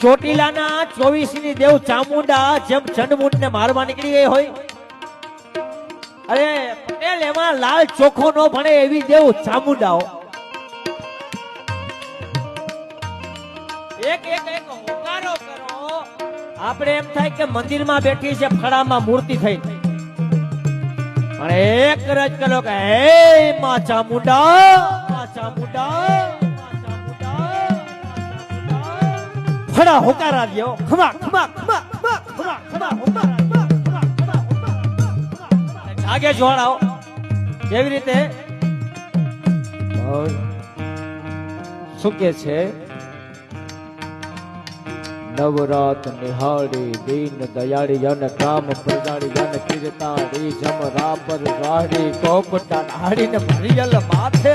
ચોટીલાના 24ની દેવ ચામુંડા જેમ ચંડમુંડ ને મારવા નીકળી ગઈ હોય, અરે પટેલ એમાં લાલ ચોખ્ખો નો ભણે એવી દેવ ચામુંડાઓ એક એક એક હોકારો કરો. આપણે એમ થાય કે મંદિરમાં બેઠી છે ફળામાં મૂર્તિ થઈ, પણ એક રજ કરો કે હે માં ચામુંડા, માં ચામુંડા, ફળા હોકારા દ્યો, ખમા ખમા ખમા ખમા ખમા ખમા હોકારા જાગે જોડાઓ. કેવી રીતે શું કે છે? નવરાત નિહાળી દીન દયાળી જન કામ પ્રજાળી જન કીર્તાળી જમરા પર વાળી કોપટા નાળી ને ભરિયલ માથે